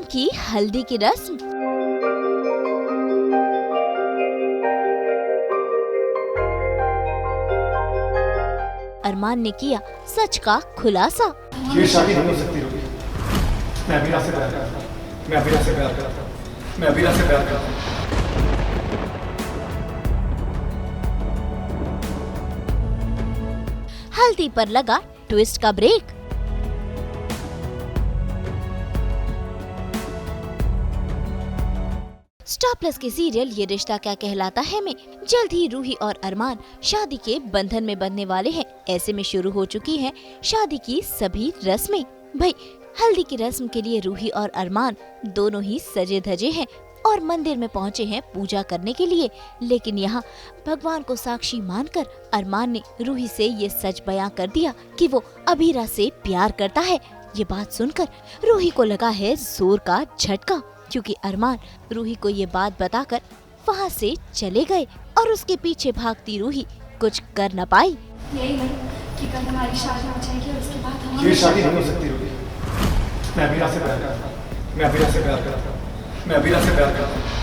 की हल्दी की रस्म। अरमान ने किया सच का खुलासा। ये शादी नहीं हो सकती रूही। मैं अबीरा से प्यार करता हूँ। मैं अबीरा से प्यार करता हूँ। मैं अबीरा से प्यार करता हूँ। हल्दी पर लगा ट्विस्ट का ब्रेक। स्टार प्लस के सीरियल ये रिश्ता क्या कहलाता है में जल्द ही रूही और अरमान शादी के बंधन में बंधने वाले हैं। ऐसे में शुरू हो चुकी हैं शादी की सभी रस्में। भाई हल्दी की रस्म के लिए रूही और अरमान दोनों ही सजे धजे हैं और मंदिर में पहुंचे हैं पूजा करने के लिए। लेकिन यहाँ भगवान को साक्षी मानकर अरमान ने रूही से ये सच बयां कर दिया कि वो अबीरा से प्यार करता है। ये बात सुनकर रूही को लगा है जोर का झटका, क्योंकि अरमान रूही को ये बात बताकर वहाँ से चले गए और उसके पीछे भागती रूही कुछ कर न पाई। यही नहीं कि कल हमारी शादी हो जाएगी और उसके बाद हम ये शादी नहीं हो सकती रूही। मैं अबीरा से प्यार करता हूँ। मैं अबीरा से प्यार करता हूँ। मैं अबीरा से प्यार करता हूँ।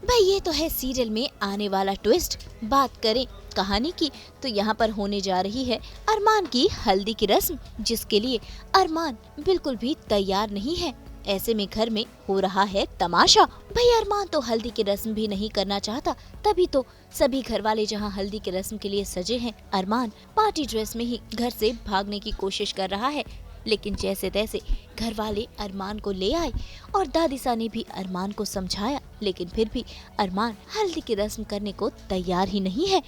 भाई ये तो है सीरियल में आने वाला ट्विस्ट। बात करें कहानी की तो यहाँ पर होने जा रही है अरमान की हल्दी की रस्म, जिसके लिए अरमान बिल्कुल भी तैयार नहीं है। ऐसे में घर में हो रहा है तमाशा। भाई अरमान तो हल्दी की रस्म भी नहीं करना चाहता, तभी तो सभी घर वाले जहाँ हल्दी की रस्म के लिए सजे हैं, अरमान पार्टी ड्रेस में ही घर से भागने की कोशिश कर रहा है। लेकिन जैसे तैसे घर वाले अरमान को ले आए और दादीसा ने भी अरमान को समझाया, लेकिन फिर भी अरमान हल्दी की रस्म करने को तैयार ही नहीं है।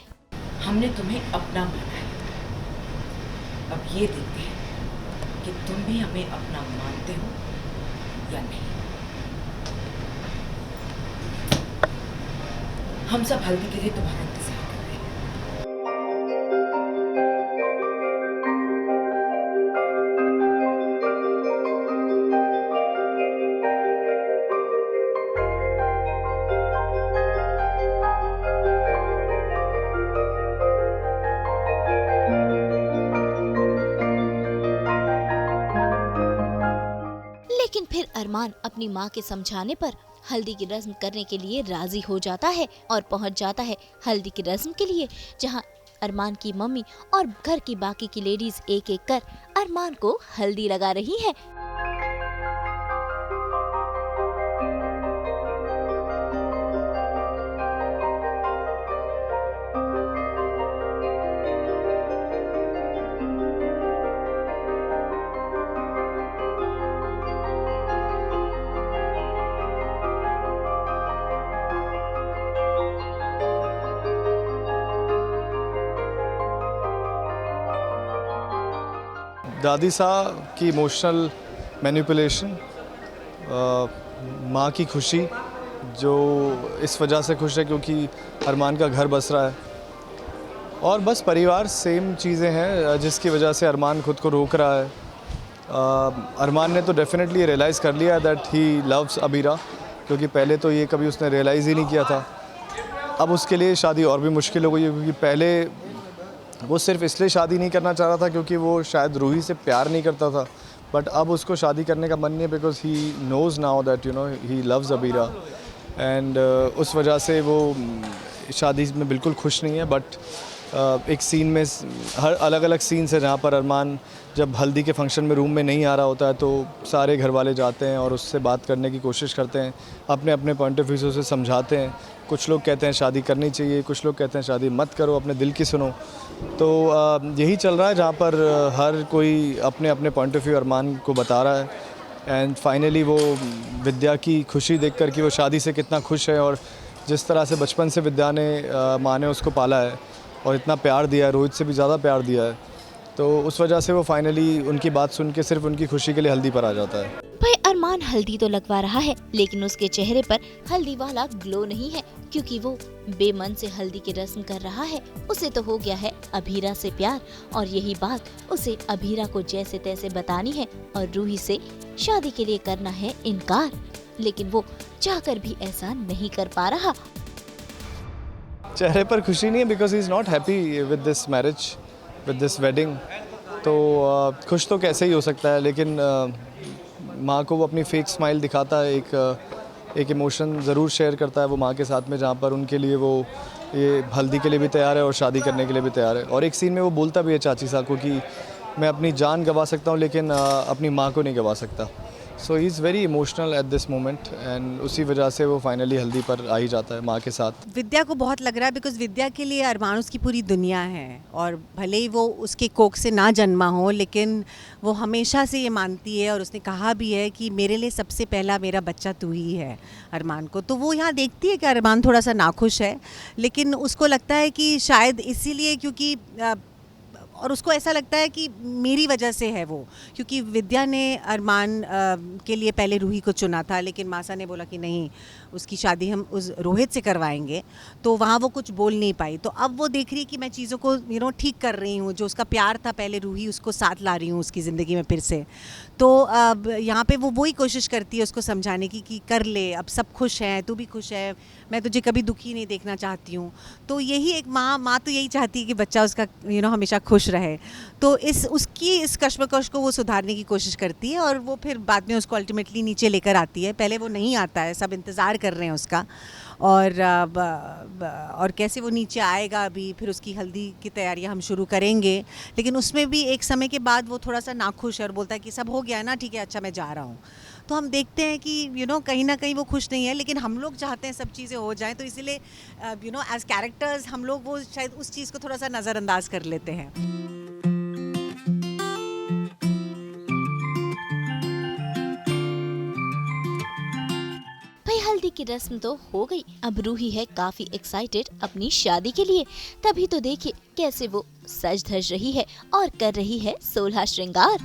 हमने तुम्हें अपना माना है, अब ये देखते हैं कि तुम भी हमें अपना मानते हो या नहीं। हम सब हल्दी के लिए तुम्हारा इंतजार कर रहे हैं। लेकिन फिर अरमान अपनी माँ के समझाने पर हल्दी की रस्म करने के लिए राजी हो जाता है और पहुँच जाता है हल्दी की रस्म के लिए, जहाँ अरमान की मम्मी और घर की बाकी की लेडीज एक एक कर अरमान को हल्दी लगा रही है। दादीसा की इमोशनल मैनिपुलेशन, माँ की खुशी जो इस वजह से खुश है क्योंकि अरमान का घर बस रहा है, और बस परिवार सेम चीज़ें हैं जिसकी वजह से अरमान खुद को रोक रहा है। अरमान ने तो डेफिनेटली रियलाइज़ कर लिया दैट ही लव्स अबीरा, क्योंकि पहले तो ये कभी उसने रियलाइज़ ही नहीं किया था। अब उसके लिए शादी और भी मुश्किल हो गई है, क्योंकि पहले वो सिर्फ इसलिए शादी नहीं करना चाह रहा था क्योंकि वो शायद रूही से प्यार नहीं करता था, बट अब उसको शादी करने का मन नहीं है because he knows now that he loves Abira, and उस वजह से वो शादी में बिल्कुल खुश नहीं है। बट एक सीन में हर अलग अलग सीन्स है जहाँ पर अरमान जब हल्दी के फंक्शन में रूम में नहीं आ रहा होता है तो सारे घर वाले जाते हैं और उससे बात करने की कोशिश करते हैं, अपने अपने पॉइंट ऑफ व्यू से समझाते हैं। कुछ लोग कहते हैं शादी करनी चाहिए, कुछ लोग कहते हैं शादी मत करो, अपने दिल की सुनो। तो यही चल रहा है जहाँ पर हर कोई अपने अपने पॉइंट ऑफ व्यू अरमान को बता रहा है, एंड फाइनली वो विद्या की खुशी देखकर कि वो शादी से कितना खुश है, और जिस तरह से बचपन से विद्या ने माँ ने उसको पाला है और इतना प्यार दिया है, रोहित से भी ज़्यादा प्यार दिया है, तो उस वजह से वो फाइनली उनकी बात सुन के सिर्फ उनकी खुशी के लिए हल्दी पर आ जाता है। भाई अरमान हल्दी तो लगवा रहा है, लेकिन उसके चेहरे पर हल्दी वाला ग्लो नहीं है, क्योंकि वो बेमन से हल्दी की रस्म कर रहा है। उसे तो हो गया है अभीरा से प्यार, और यही बात उसे अभीरा को जैसे तैसे बतानी है और रूही से शादी के लिए करना है इनकार, लेकिन वो चाहकर भी ऐसा नहीं कर पा रहा। चेहरे पर खुशी नहीं है because he is not happy with this marriage, with this wedding. तो खुश तो कैसे ही हो सकता है, लेकिन माँ को वो अपनी फेक स्माइल दिखाता है, एक इमोशन ज़रूर शेयर करता है वो माँ के साथ में, जहाँ पर उनके लिए वो ये हल्दी के लिए भी तैयार है और शादी करने के लिए भी तैयार है। और एक सीन में वो बोलता भी है चाची साहब को कि मैं अपनी जान गंवा सकता हूँ लेकिन अपनी माँ को नहीं गंवा सकता। So he is very emotional at this moment and उसी वजह से वो फाइनली हल्दी पर आ ही जाता है माँ के साथ। विद्या को बहुत लग रहा है बिकॉज विद्या के लिए अरमान उसकी पूरी दुनिया है, और भले ही वो उसके कोख से ना जन्मा हो, लेकिन वो हमेशा से ये मानती है और उसने कहा भी है कि मेरे लिए सबसे पहला मेरा बच्चा तू ही है अरमान को। तो वो यहाँ देखती है कि अरमान थोड़ा सा नाखुश है, लेकिन उसको लगता है कि शायद इसीलिए क्योंकि और उसको ऐसा लगता है कि मेरी वजह से है वो, क्योंकि विद्या ने अरमान के लिए पहले रूही को चुना था, लेकिन मासा ने बोला कि नहीं, उसकी शादी हम उस रोहित से करवाएंगे, तो वहाँ वो कुछ बोल नहीं पाई। तो अब वो देख रही है कि मैं चीज़ों को ठीक कर रही हूँ, जो उसका प्यार था पहले रूही, उसको साथ ला रही हूँ उसकी ज़िंदगी में फिर से। तो अब यहाँ पे वो वही कोशिश करती है उसको समझाने की कि कर ले, अब सब खुश हैं, तू भी खुश है, मैं तुझे कभी दुखी नहीं देखना चाहती हूँ। तो यही एक माँ तो यही चाहती है कि बच्चा उसका हमेशा खुश रहे। तो उसकी इस कश्मकश को वो सुधारने की कोशिश करती है, और वो फिर बाद में उसको अल्टीमेटली नीचे लेकर आती है। पहले वो नहीं आता है, सब इंतज़ार कर रहे हैं उसका, और कैसे वो नीचे आएगा अभी, फिर उसकी हल्दी की तैयारियां हम शुरू करेंगे। लेकिन उसमें भी एक समय के बाद वो थोड़ा सा नाखुश है और बोलता है कि सब हो गया है ना, ठीक है, अच्छा मैं जा रहा हूँ। तो हम देखते हैं कि कहीं ना कहीं वो खुश नहीं है, लेकिन हम लोग चाहते हैं सब चीज़ें हो जाएं, तो इसीलिए एज कैरेक्टर्स हम लोग वो शायद उस चीज़ को थोड़ा सा नज़रअंदाज कर लेते हैं। हल्दी की रस्म तो हो गई, अब रूही है काफी एक्साइटेड अपनी शादी के लिए। तभी तो देखिए कैसे वो सज धज रही है और कर रही है 16 श्रृंगार।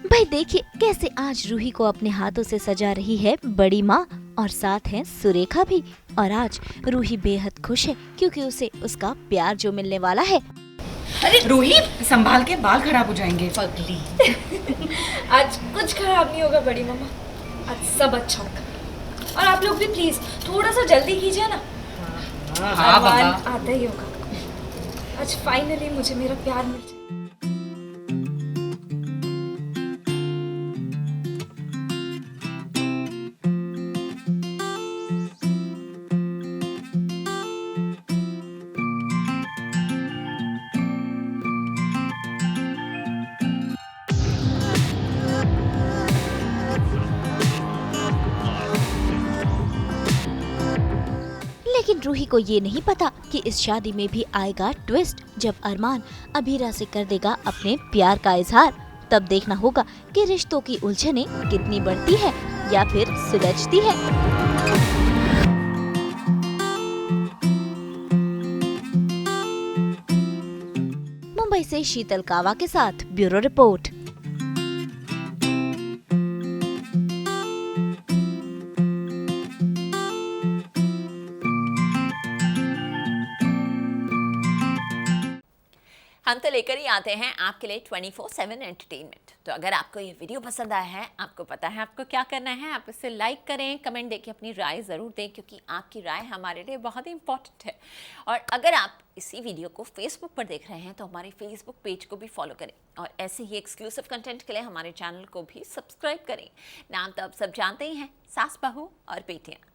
भाई देखिए कैसे आज रूही को अपने हाथों से सजा रही है बड़ी माँ, और साथ है सुरेखा भी। और आज रूही बेहद खुश है क्योंकि उसे उसका प्यार जो मिलने वाला है। अरे रूही, संभाल के, बाल खराब हो जाएंगे। पगली। आज कुछ खराब नहीं होगा बड़ी मम्मा, आज सब अच्छा होगा। और आप लोग भी प्लीज थोड़ा सा जल्दी कीजिए ना। अरमान आता ही होगा। आज फाइनली मुझे मेरा प्यार मिल जाए। लेकिन रूही को ये नहीं पता कि इस शादी में भी आएगा ट्विस्ट, जब अरमान अभीरा से कर देगा अपने प्यार का इजहार। तब देखना होगा कि रिश्तों की उलझनें कितनी बढ़ती है या फिर सुलझती है। मुंबई से शीतल कावा के साथ ब्यूरो रिपोर्ट। हम तो लेकर ही आते हैं आपके लिए 24/7 एंटरटेनमेंट। तो अगर आपको ये वीडियो पसंद आया है, आपको पता है आपको क्या करना है, आप इसे लाइक करें, कमेंट देके अपनी राय ज़रूर दें, क्योंकि आपकी राय हमारे लिए बहुत ही इंपॉर्टेंट है। और अगर आप इसी वीडियो को फेसबुक पर देख रहे हैं तो हमारे फेसबुक पेज को भी फॉलो करें, और ऐसे ही एक्सक्लूसिव कंटेंट के लिए हमारे चैनल को भी सब्सक्राइब करें। नाम तो आप सब जानते ही हैं, सास बहू और बेटियाँ।